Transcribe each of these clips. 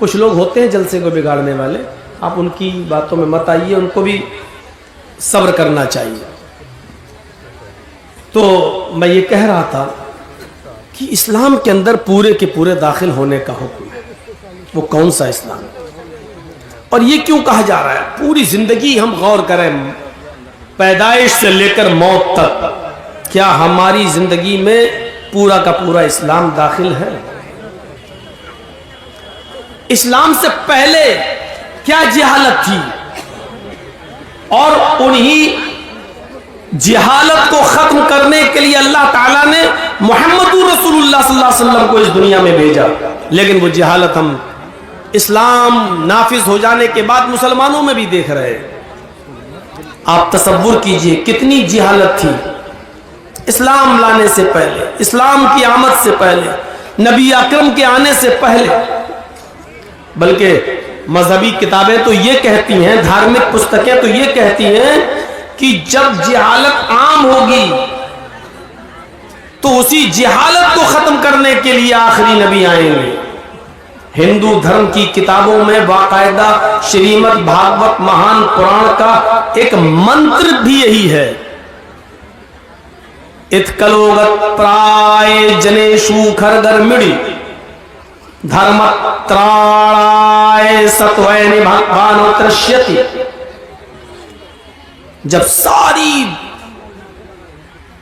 کچھ لوگ ہوتے ہیں جلسے کو بگاڑنے والے، آپ ان کی باتوں میں مت آئیے، ان کو بھی صبر کرنا چاہیے۔ تو میں یہ کہہ رہا تھا کہ اسلام کے اندر پورے کے پورے داخل ہونے کا حکم ہے، وہ کون سا اسلام ہے اور یہ کیوں کہا جا رہا ہے؟ پوری زندگی ہم غور کریں، پیدائش سے لے کر موت تک، کیا ہماری زندگی میں پورا کا پورا اسلام داخل ہے؟ اسلام سے پہلے کیا جہالت تھی، اور انہی جہالت کو ختم کرنے کے لیے اللہ تعالیٰ نے محمد رسول اللہ صلی اللہ علیہ وسلم کو اس دنیا میں بھیجا، لیکن وہ جہالت ہم اسلام نافذ ہو جانے کے بعد مسلمانوں میں بھی دیکھ رہے ہیں۔ آپ تصور کیجئے کتنی جہالت تھی اسلام لانے سے پہلے، اسلام کی آمد سے پہلے، نبی اکرم کے آنے سے پہلے۔ بلکہ مذہبی کتابیں تو یہ کہتی ہیں، دھارمک پستکیں تو یہ کہتی ہیں کہ جب جہالت عام ہوگی تو اسی جہالت کو ختم کرنے کے لیے آخری نبی آئیں گے۔ ہندو دھرم کی کتابوں میں باقاعدہ شریمد بھاگوت مہان پران کا ایک منتر بھی یہی ہے، اتکلوگت پرائے جنیشو کھرگر مڑی دھرمت تراڑائے ستوینی بھگوانو ترشیتی۔ جب ساری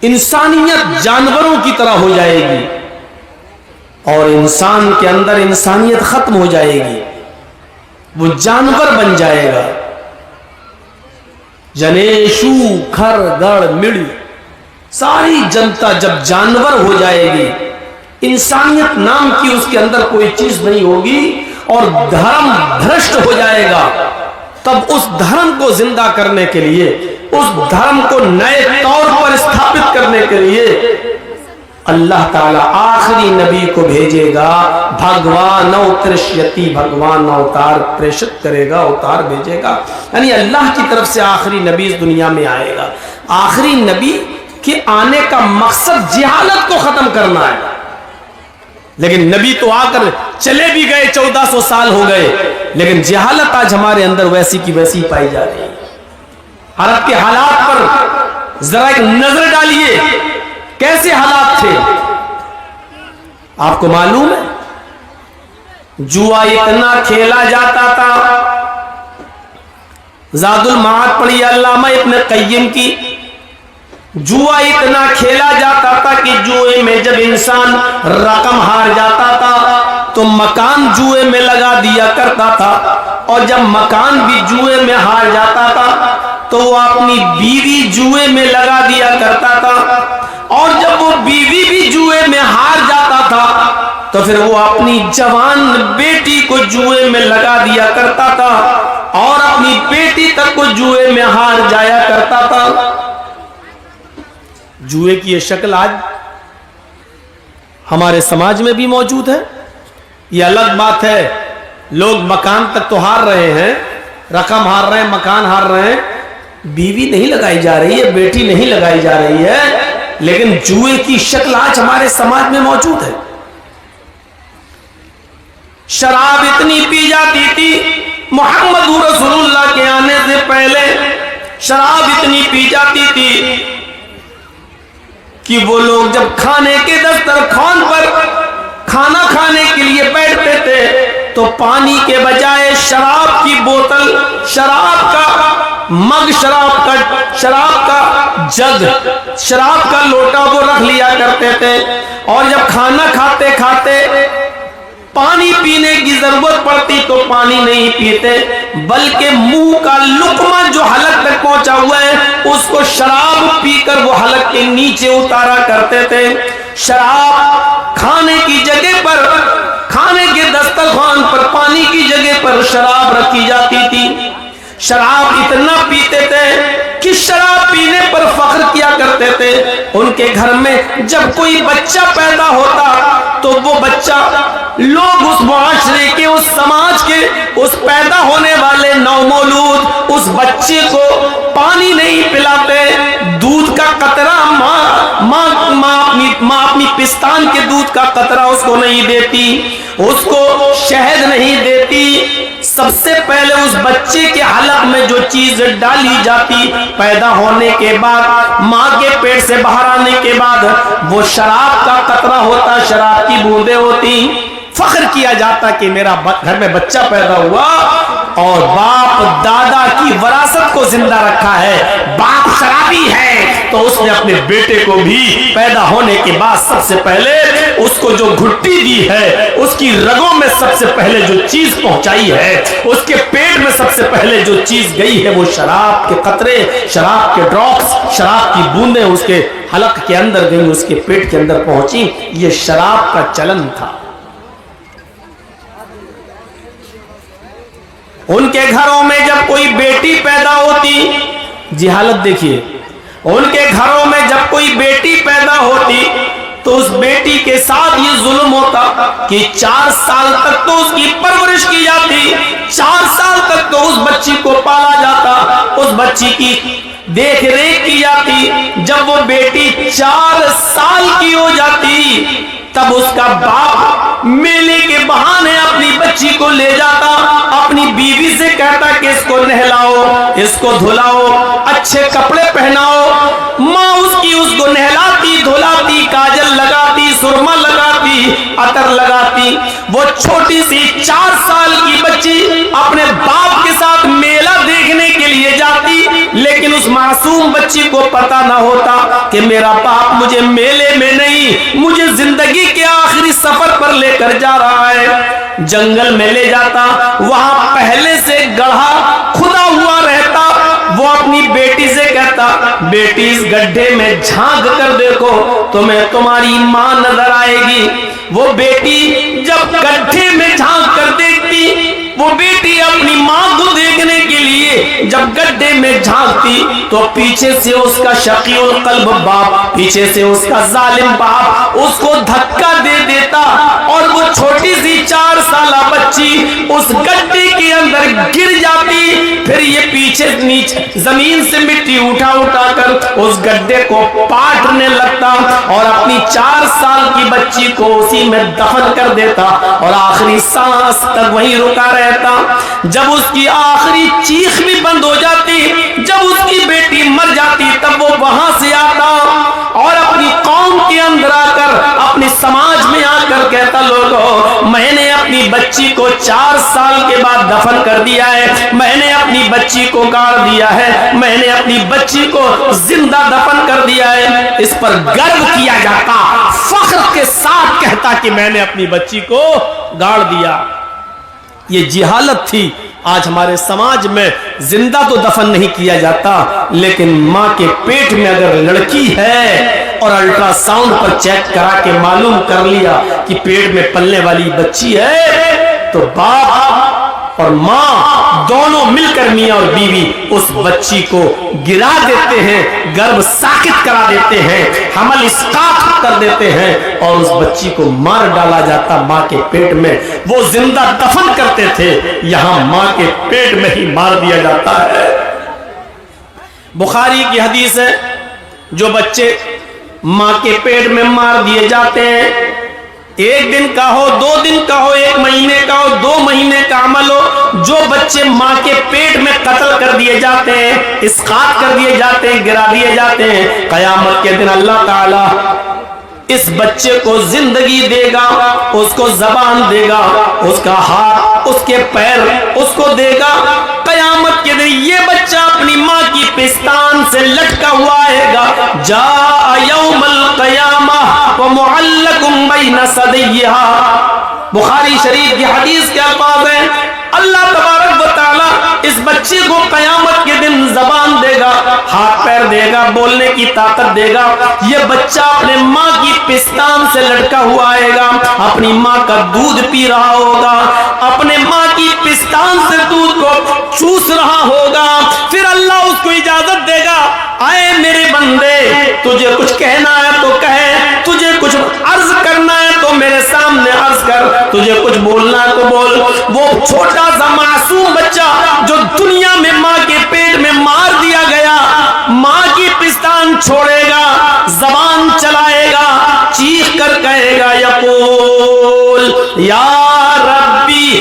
انسانیت جانوروں کی طرح ہو جائے گی اور انسان کے اندر انسانیت ختم ہو جائے گی، وہ جانور بن جائے گا۔ جنیشو کھر گڑ مڑی، ساری جنتا جب جانور ہو جائے گی، انسانیت نام کی اس کے اندر کوئی چیز نہیں ہوگی اور دھرم بھرشٹ ہو جائے گا، تب اس دھرم کو زندہ کرنے کے لیے، اس دھرم کو نئے طور پر استھاپت کرنے کے لیے اللہ تعالیٰ آخری نبی کو بھیجے گا۔ بھگوان اوترشیتی، بھگوان اوتار پریشت کرے گا، اوتار بھیجے گا، یعنی اللہ کی طرف سے آخری نبی اس دنیا میں آئے گا۔ آخری نبی کے آنے کا مقصد جہالت کو ختم کرنا ہے، لیکن نبی تو آ کر چلے بھی گئے، 1400 سال ہو گئے، لیکن جہالت آج ہمارے اندر ویسی کی ویسی پائی جا رہی ہے۔ عرب کے حالات پر ذرا ایک نظر ڈالیے، کیسے حالات تھے؟ آپ کو معلوم ہے جوا اتنا کھیلا جاتا تھا، زاد المعاد پڑھی علامہ ابن قیم کی، جوا اتنا کھیلا جاتا تھا کہ جوئے میں جب انسان رقم ہار جاتا تھا تو مکان جوئے میں لگا دیا کرتا تھا، اور جب مکان بھی جوئے میں ہار جاتا تھا تو وہ اپنی بیوی جوئے میں لگا دیا کرتا تھا، اور جب وہ بیوی بھی جوئے میں ہار جاتا تھا تو پھر وہ اپنی جوان بیٹی کو جوئے میں لگا دیا کرتا تھا، اور اپنی بیٹی تک کو جوئے میں ہار جایا کرتا تھا۔ جوئے کی یہ شکل آج ہمارے سماج میں بھی موجود ہے۔ یہ الگ بات ہے، لوگ مکان تک تو ہار رہے ہیں، رقم ہار رہے ہیں، مکان ہار رہے ہیں، بیوی نہیں لگائی جا رہی ہے، بیٹی نہیں لگائی جا رہی ہے، لیکن جوئے کی شکل آج ہمارے سماج میں موجود ہے۔ شراب اتنی پی جاتی تھی محمد رسول اللہ کے آنے سے پہلے، شراب اتنی پی جاتی تھی کہ وہ لوگ جب کھانے کے دسترخوان پر کھانا کھانے کے لیے بیٹھتے تھے تو پانی کے بجائے شراب کی بوتل، شراب کا مگ، شراب کا جگ، شراب کا لوٹا وہ رکھ لیا کرتے تھے، اور جب کھانا کھاتے کھاتے پانی پینے کی ضرورت پڑتی تو پانی نہیں پیتے، بلکہ منہ کا لقمہ جو حلق تک پہنچا ہوا ہے اس کو شراب پی کر وہ حلق کے نیچے اتارا کرتے تھے۔ شراب کھانے کی جگہ پر، کھانے کے دسترخوان پر پانی کی جگہ پر شراب رکھی جاتی تھی۔ شراب اتنا پیتے تھے کہ شراب پینے پر فخر کیا کرتے تھے۔ ان کے گھر میں جب کوئی بچہ پیدا ہوتا تو وہ بچہ، لوگ اس معاشرے کے، اس سماج کے، اس پیدا ہونے والے نومولود اس بچے کو پانی نہیں پلاتے، دودھ کا قطرہ ماں اپنی پستان کے دودھ کا قطرہ اس کو نہیں دیتی، اس کو شہد نہیں دیتی، سب سے پہلے اس بچے کے حلق میں جو چیز ڈالی جاتی پیدا ہونے کے بعد، ماں کے پیٹ سے باہر آنے کے بعد، وہ شراب کا قطرہ ہوتا، شراب کی بوندیں ہوتی. فخر کیا جاتا کہ میرا گھر میں بچہ پیدا ہوا اور باپ دادا کی وراثت کو زندہ رکھا ہے، باپ شرابی ہے تو اس نے اپنے بیٹے کو بھی پیدا ہونے کے بعد سب سے پہلے اس کو جو گھٹی دی ہے، اس کی رگوں میں سب سے پہلے جو چیز پہنچائی ہے، اس کے پیٹ میں سب سے پہلے جو چیز گئی ہے، وہ شراب کے قطرے، شراب کے ڈراپس، شراب کی بوندیں اس کے حلق کے اندر گئی، اس کے پیٹ کے اندر پہنچی. یہ شراب کا چلن تھا. ان کے گھروں میں جب کوئی بیٹی پیدا ہوتی، جی حالت دیکھیے، ان کے گھروں میں جب کوئی بیٹی پیدا ہوتی تو اس بیٹی کے ساتھ یہ ظلم ہوتا کہ 4 سال تک تو اس کی پرورش کی جاتی، 4 سال تک تو اس بچی کو پالا جاتا، اس بچی کی دیکھ ریکھ کی جاتی. جب وہ بیٹی 4 سال کی ہو جاتی تب اس کا باپ میلے کے بہانے اپنی بچی کو لے جاتا، اپنی بیوی سے کہتا کہ اس کو نہلاؤ، اس کو دھلاؤ، اچھے کپڑے پہناؤ. ماں اس کو نہلاتی، دھلاتی، کاجل لگاتی، سرما لگاتی، عطر لگاتی. وہ چھوٹی سی 4 سال کی بچی اپنے باپ کے ساتھ میلہ دیکھنے کے لیے جاتی، لیکن اس معصوم بچی کو پتا نہ ہوتا کہ میرا باپ مجھے میلے میں نہیں، مجھے زندگی کے آخری سفر پر لے کر جا رہا ہے. جنگل میں لے جاتا، وہاں پہلے سے گڑھا کھدا ہوا رہتا. وہ اپنی بیٹی سے کہتا، بیٹی اس گڈھے میں جھانک کر دیکھو، تمہیں تمہاری ماں نظر آئے گی. وہ بیٹی جب گڈھے میں جھانک کر دیکھتی، وہ بیٹی اپنی ماں کو دیکھنے کے لیے جب گڈھے میں جھانکتی تو پیچھے سے اس کا شقی القلب باپ، پیچھے سے اس کا ظالم باپ اس کو دھکا دے دیتا اور وہ چھوٹی سی 4 سالہ بچی اس گڈھے کے اندر گر جاتی. پھر یہ پیچھے نیچے زمین سے مٹی اٹھا کر اس گڈھے کو پاٹنے لگتا اور اپنی 4 سال کی بچی کو اسی میں دفن کر دیتا اور آخری سانس تک وہیں رکا رہتا. جب اس کی آخری چیخ بھی بند ہو جاتی، جب اس کی بیٹی مر جاتی، تب وہ وہاں سے آتا اور اپنی قوم کے اندر آ کر، اپنے سماج میں آ کر کہتا، لوگوں میں نے اپنی بچی کو 4 سال کے بعد دفن کر دیا ہے، میں نے اپنی بچی کو گاڑ دیا ہے، میں نے اپنی بچی کو زندہ دفن کر دیا ہے. اس پر گرو کیا جاتا، فخر کے ساتھ کہتا کہ میں نے اپنی بچی کو گاڑ دیا. یہ جہالت تھی. آج ہمارے سماج میں زندہ تو دفن نہیں کیا جاتا، لیکن ماں کے پیٹ میں اگر لڑکی ہے اور الٹرا ساؤنڈ پر چیک کرا کے معلوم کر لیا کہ پیٹ میں پلنے والی بچی ہے، تو باپ اور ماں دونوں مل کر، میاں اور بیوی، اس بچی کو گرا دیتے ہیں، گرب ساکت کرا دیتے ہیں، حمل اسقاط کر دیتے ہیں اور اس بچی کو مار ڈالا جاتا ماں کے پیٹ میں. وہ زندہ دفن کرتے تھے، یہاں ماں کے پیٹ میں ہی مار دیا جاتا ہے. بخاری کی حدیث ہے، جو بچے ماں کے پیٹ میں مار دیے جاتے ہیں، 1 دن کا ہو، 2 دن کا ہو، 1 مہینے کا ہو، 2 مہینے کا عمل ہو، جو بچے ماں کے پیٹ میں قتل کر دیے جاتے ہیں، اسقاط کر دیے جاتے ہیں، گرا دیے جاتے ہیں، قیامت کے دن اللہ تعالی اس بچے کو زندگی دے گا، اس کو زبان دے گا، اس کا ہاتھ، اس کے پیر اس کو دے گا. قیامت کے دن یہ بچہ اپنی ماں کی پستان سے لٹکا ہوا آئے گا. جاء یوم القیامہ ومعلق بین ثدیہا. بخاری شریف کی حدیث کے الفاظ ہیں، اللہ تبارک و تعالی اس بچے کو قیامت کے دن زبان دے گا، ہاتھ پیر دے گا، بولنے کی طاقت دے گا. یہ بچہ اپنے ماں کی پستان سے لٹکا ہوا آئے گا، اپنی ماں کا دودھ پی رہا ہوگا، اپنے ماں کی پستان سے دودھ کو چوس رہا ہوگا. پھر اللہ اس کو اجازت دے گا، آئے میرے بندے، تجھے کچھ کہنا ہے تو کہے، تجھے کچھ عرض کرنا ہے تو میرے سامنے عرض کر، تجھے کچھ بولنا ہے تو بول. وہ چھوٹا سا معصوم بچہ جو دنیا میں ماں کے پیٹ میں مار دیا گیا، ماں کی پستان چھوڑے گا، زبان چلائے گا، چیخ کر کہے گا، یقول یا ربی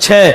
6।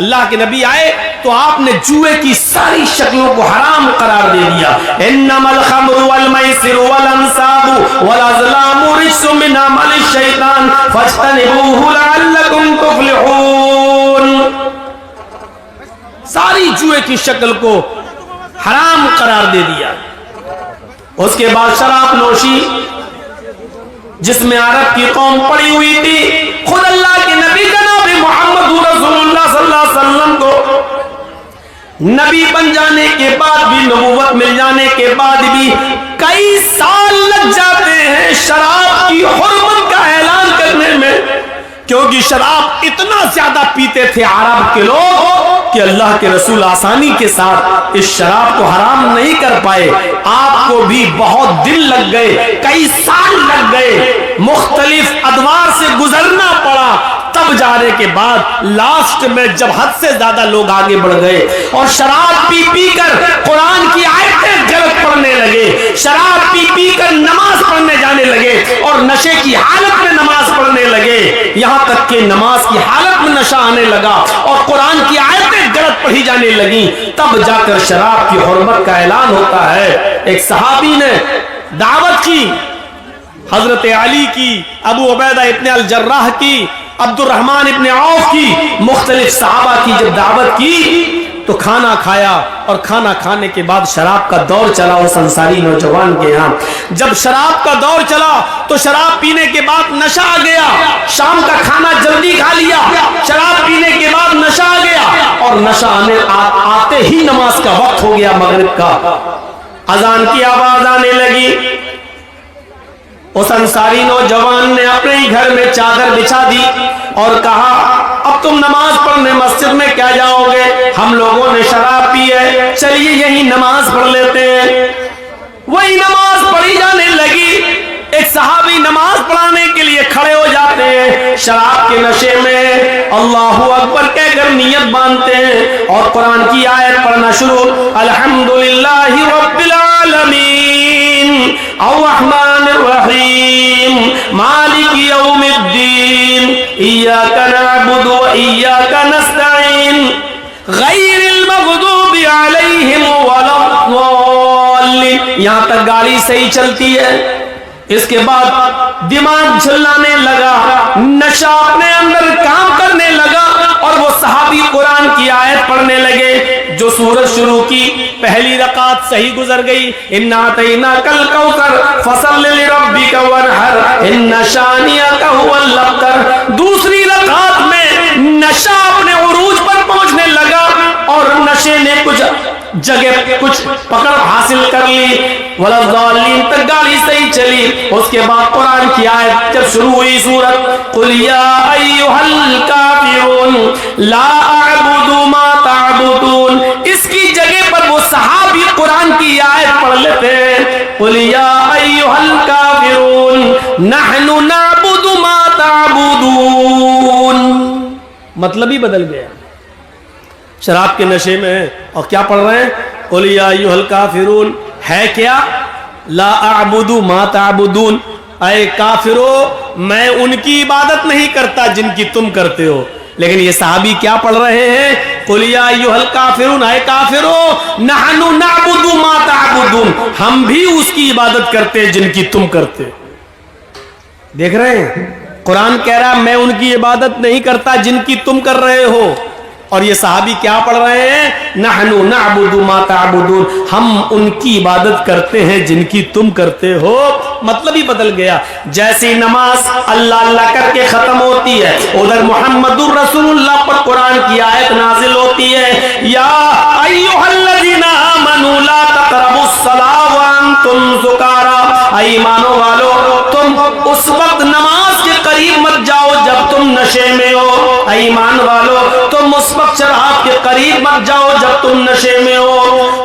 اللہ کے نبی آئے تو آپ نے جوئے کی ساری شکلوں کو حرام قرار دے دیا. انما الخمر والمیسر والانصاب والازلام رجس من عمل الشیطان فاجتنبوه لعلکم تفلحون. ساری جوئے کی شکل کو حرام قرار دے دیا. اس کے بعد شراب نوشی جس میں عرب کی قوم پڑی ہوئی تھی، خود اللہ کے نبی جناب محمد رسول اللہ صلی اللہ علیہ وسلم کو نبی بن جانے کے بعد بھی، نبوت مل جانے کے بعد بھی کئی سال لگ جاتے ہیں شراب کی حرمت کا اعلان کرنے میں، کیونکہ شراب اتنا زیادہ پیتے تھے عرب کے لوگ کہ اللہ کے رسول آسانی کے ساتھ اس شراب کو حرام نہیں کر پائے. آپ کو بھی بہت دن لگ گئے، کئی سال لگ گئے، مختلف ادوار سے گزرنا پڑا، تب جانے کے بعد لاسٹ میں جب حد سے زیادہ لوگ آگے بڑھ گئے اور شراب پی پی کر قرآن کی آیتیں غلط پڑھنے لگے، شراب پی پی کر نماز پڑھنے جانے لگے اور نشے کی حالت میں نماز پڑھنے لگے، یہاں تک کہ نماز کی حالت میں نشہ آنے لگا اور قرآن کی آیتیں غلط پڑھی جانے لگیں، تب جا کر شراب کی حرمت کا اعلان ہوتا ہے. ایک صحابی نے دعوت کی، حضرت علی کی، ابو عبیدہ ابن الجراح کی، عبد الرحمن ابن عوف کی، مختلف صحابہ کی جب دعوت کی تو کھانا کھایا، اور کھانا کھانے کے بعد شراب کا دور چلا اس انصاری نوجوان کے یہاں. جب شراب کا دور چلا تو شراب پینے کے بعد نشہ آ گیا، شام کا کھانا جلدی کھا لیا، شراب پینے کے بعد نشہ آ گیا اور نشہ آتے ہی نماز کا وقت ہو گیا، مغرب کا اذان کی آواز آنے لگی. اس انصاری نوجوان نے اپنے ہی گھر میں چادر بچھا دی اور کہا اب تم نماز پڑھنے مسجد میں کیا جاؤ گے، ہم لوگوں نے شراب پی ہے، چلیے یہی نماز پڑھ لیتے ہیں. وہی نماز پڑھی جانے لگی. ایک صحابی نماز پڑھانے کے لیے کھڑے ہو جاتے ہیں، شراب کے نشے میں اللہ اکبر کہہ کر نیت باندھتے ہیں اور قرآن کی آیت پڑھنا شروع، الحمدللہ رب العالمین الرحمن الرحیم مالک یوم الدین ایاک نعبد و ایاک نستعین غیر المغضوب علیہم ولا الضالین. یہاں تک گاڑی صحیح چلتی ہے. اس کے بعد دماغ جھلانے لگا، نشہ اپنے اندر کام کرنے لگا اور وہ صحابی قرآن کی آیت پڑھنے لگے. جو سورت شروع کی پہلی رکعت صحیح گزر گئی، اِنَّا أَعْطَيْنَاكَ الْكَوْثَرَ فَصَلِّ لِرَبِّكَ وَانْحَرْ إِنَّ شَانِئَكَ هُوَ الْأَبْتَرُ. دوسری رکعت میں نشہ اپنے عروج پر پہنچنے لگا اور نشے نے کچھ جگہ کچھ پکڑ حاصل کر لی، وَلَضَّالِّينَ تک گاڑی صحیح چلی. اس کے بعد قرآن کی آیت جب شروع ہوئی سورت قُلْ يَا أَيُّهَا الْكَافِرُونَ لَا أَعْبُدُ مَا تَعْبُدُونَ، اس کی جگہ پر وہ صحابی قرآن کی آیت پڑھ لیتے ہیں، قُلْ يَا أَيُّهَا الْكَافِرُونَ نَحْنُ نَعْبُدُ مَا تَعْبُدُونَ. مطلب ہی بدل گیا. شراب کے نشے میں اور کیا پڑھ رہے ہیں، قُلْ يَا أَيُّهَا الْكَافِرُونَ ہے کیا، لا اعبد ما تعبدون، اے کافرو میں ان کی عبادت نہیں کرتا جن کی تم کرتے ہو. لیکن یہ صحابی کیا پڑھ رہے ہیں، قُلْ يَا أَيُّهَا الْكَافِرُونَ اے کافرو نَحْنُ نَعْبُدُ مَا تَعْبُدُونَ ہم بھی اس کی عبادت کرتے جن کی تم کرتے. دیکھ رہے ہیں قرآن کہہ رہا میں ان کی عبادت نہیں کرتا جن کی تم کر رہے ہو، اور یہ صحابی کیا پڑھ رہے ہیں، نحنو نعبد ما تعبدون ہم ان کی عبادت کرتے ہیں جن کی تم کرتے ہو. مطلب ہی بدل گیا. جیسی نماز اللہ اللہ کر کے ختم ہوتی ہے، ادھر محمد الرسول اللہ پر قرآن کی آیت نازل ہوتی ہے، یا ایھا الذین آمنوا لا تقربوا الصلاۃ وانتم سکارا، اے ایمانو والو تم اس وقت نماز کے قریب مت جاؤ جب تم نشے میں ہو. اے ایمان والو تم اس وقت شراب کے قریب مت جاؤ جب تم نشے میں ہو.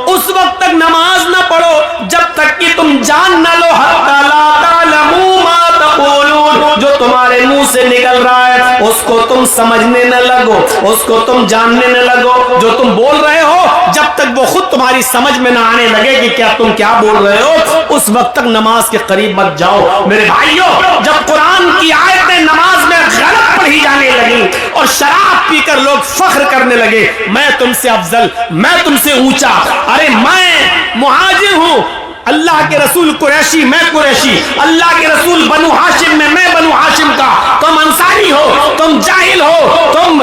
اس وقت تک نماز نہ پڑھو جب تک کہ تم جان نہ لو حتی لا تعلموا ما تقولون، جو تمہارے منہ سے نکل رہا ہے اس کو تم سمجھنے نہ لگو، اس کو تم جاننے نہ لگو. جو تم بول رہے ہو جب تک وہ خود تمہاری سمجھ میں نہ آنے لگے کہ کیا تم کیا بول رہے ہو اس وقت تک نماز کے قریب مت جاؤ. میرے بھائیو جب قرآن کی آیتیں نماز میں غلط پڑھی پڑھی جانے لگی اور شراب پی کر لوگ فخر کرنے لگے، میں تم سے افضل، میں تم سے اونچا، ارے میں مہاجر ہوں، اللہ کے رسول قریشی، میں قریشی، اللہ کے رسول بنو ہاشم میں بنو ہاشم کا، تم انصاری ہو، تم جاہل ہو، تم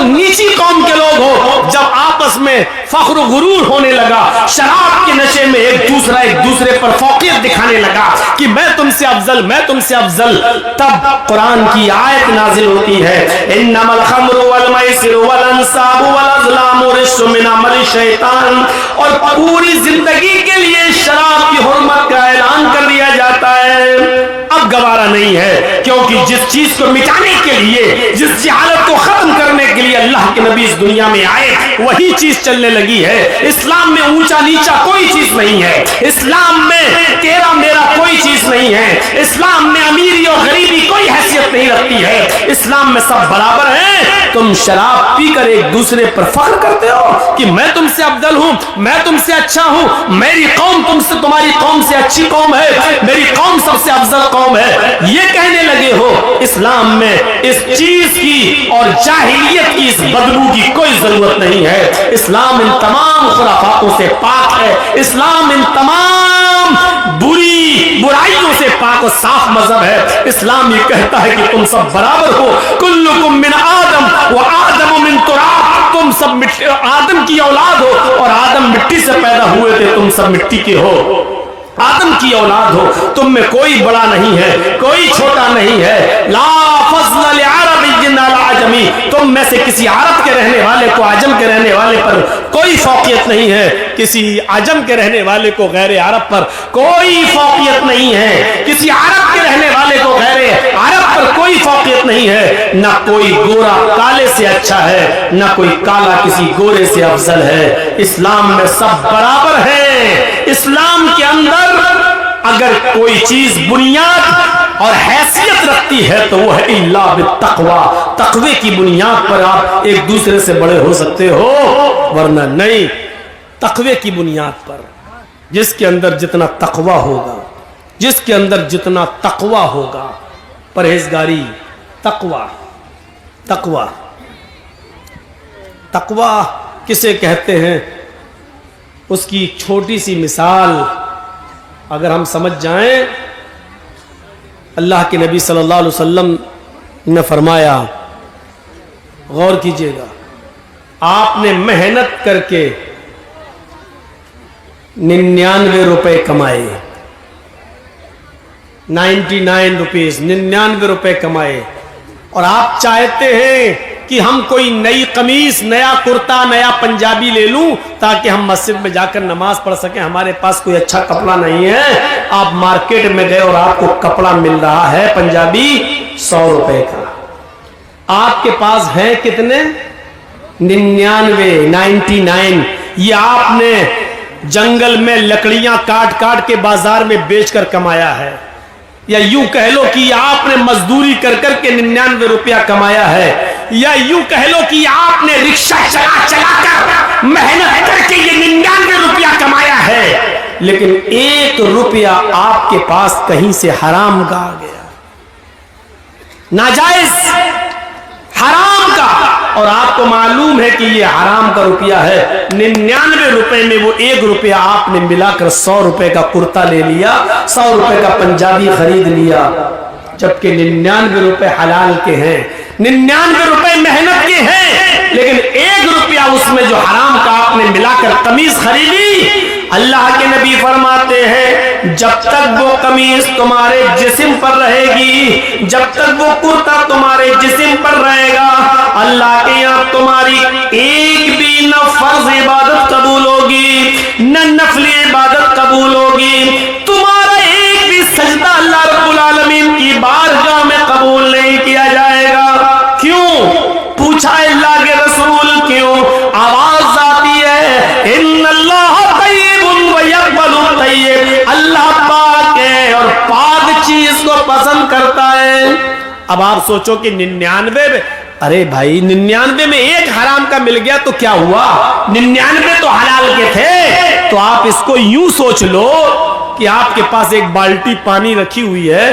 نیچی قوم کے لوگ ہو۔ جب آپس میں فخر و غرور ہونے لگا، شراب کے نشے میں ایک دوسرے پر فوقیت دکھانے لگا کہ میں تم سے افضل، میں تم سے افضل، تب قرآن کی آیت نازل ہوتی ہے، انما الخمر والمیسر والانصاب والازلام رجس من عمل الشیطان، اور پوری زندگی کے لیے شراب کی حرمت کا اعلان کر دیا جاتا ہے۔ اب گوارا نہیں ہے، کیونکہ جس چیز کو مٹانے کے لیے، جس جہالت کو ختم کرنے کے لیے اللہ کے نبی اس دنیا میں آئے، وہی چیز چلنے لگی ہے۔ اسلام میں اونچا نیچا کوئی چیز نہیں ہے، اسلام میں تیرا میرا کوئی چیز نہیں ہے، اسلام میں امیری اور غریبی کوئی حیثیت نہیں رکھتی ہے، اسلام میں سب برابر ہیں۔ تم شراب پی کر ایک دوسرے پر فخر کرتے ہو کہ میں تم سے افضل ہوں، میں تم سے اچھا ہوں، میری قوم تم سے، تمہاری قوم سے اچھی قوم ہے، میری قوم سب سے افضل قوم ہے، یہ کہنے لگے ہو۔ اسلام میں اس چیز کی اور جاہلیت کی اس بدبو کی کوئی ضرورت نہیں ہے۔ اسلام ان تمام خرافاتوں سے پاک ہے، اسلام ان تمام برائیوں سے پاک و صاف مذہب ہے۔ اسلام یہ کہتا ہے کہ تم سب برابر ہو، کلکم من آدم و آدم من تراب، تم سب آدم کی اولاد ہو اور آدم مٹی سے پیدا ہوئے تھے، تم سب مٹی کے ہو، آدم کی اولاد ہو، تم میں کوئی بڑا نہیں ہے، کوئی چھوٹا نہیں ہے۔ لا فضل لعربی علی عجمی، تم میں سے کسی عرب کے رہنے والے کو عجم کے رہنے والے پر کوئی فوقیت نہیں ہے، کسی عجم کے رہنے والے کو غیر عرب پر کوئی فوقیت نہیں ہے، کسی عرب کے رہنے والے کو غیر عرب پر کوئی فوقیت نہیں ہے، نہ کوئی گورا کالے سے اچھا ہے، نہ کوئی کالا کسی گورے سے افضل ہے۔ اسلام میں سب برابر ہیں۔ اسلام کے اندر اگر کوئی چیز بنیاد اور حیثیت رکھتی ہے تو وہ ہے الا بالتقوی، تقوی کی بنیاد پر آپ ایک دوسرے سے بڑے ہو سکتے ہو، ورنہ نہیں۔ تقوی کی بنیاد پر، جس کے اندر جتنا تقوی ہوگا، جس کے اندر جتنا تقوی ہوگا، پرہیزگاری، تقوی، تقوی، تقوی کسے کہتے ہیں؟ اس کی چھوٹی سی مثال اگر ہم سمجھ جائیں، اللہ کے نبی صلی اللہ علیہ وسلم نے فرمایا، غور کیجئے گا، آپ نے محنت کر کے 99 روپے کمائے، 99 روپیز، 99 روپے کمائے، اور آپ چاہتے ہیں کہ ہم کوئی نئی قمیص، نیا کرتا، نیا پنجابی لے لوں تاکہ ہم مسجد میں جا کر نماز پڑھ سکیں، ہمارے پاس کوئی اچھا کپڑا نہیں ہے۔ آپ مارکیٹ میں گئے اور آپ کو کپڑا مل رہا ہے پنجابی 100 روپے کا، آپ کے پاس ہے کتنے؟ 99، یہ آپ نے جنگل میں لکڑیاں کاٹ کاٹ کے بازار میں بیچ کر کمایا ہے، یا یوں کہہ لو کہ آپ نے مزدوری کر کر کے 99 روپیہ کمایا ہے، یا یوں کہہ لو کہ آپ نے رکشہ چلا چلا کر محنت کر کے یہ 99 روپیہ کمایا ہے، لیکن 1 روپیہ آپ کے پاس کہیں سے حرام کا آ گیا، ناجائز، حرام کا، اور آپ کو معلوم ہے کہ یہ حرام کا روپیہ ہے۔ 99 روپے میں وہ 1 روپیہ آپ نے ملا کر 100 روپے کا کرتا لے لیا، 100 روپے کا پنجابی خرید لیا، جبکہ 99 روپے حلال کے ہیں، 99 روپے محنت کے ہیں، لیکن 1 روپیہ اس میں جو حرام کا آپ نے ملا کر قمیص خریدی۔ اللہ کے نبی فرماتے ہیں جب تک وہ قمیص تمہارے جسم پر رہے گی، جب تک وہ کرتا تمہارے جسم پر رہے گا، اللہ کے یہاں تمہاری ایک بھی نہ فرض عبادت قبول ہوگی، نہ نفل عبادت قبول ہوگی، تمہارا ایک بھی سجدہ اللہ رب العالمین کی بارگاہ میں قبول نہیں کیا جائے گا۔ کیوں؟ پوچھا اللہ کے رسول، کیوں؟ آواز آتی ہے ان اللہ طیب ویقبل الطیب، اللہ پاک ہے اور پاک چیز کو پسند کرتا ہے۔ اب آپ سوچو کہ 99 میں، ارے بھائی 99 میں 1 حرام کا مل گیا تو کیا ہوا، 99 تو حلال کے تھے۔ تو آپ اس کو یوں سوچ لو کہ آپ کے پاس ایک بالٹی پانی رکھی ہوئی ہے،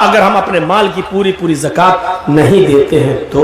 اگر ہم اپنے مال کی پوری زکات نہیں دیتے ہیں تو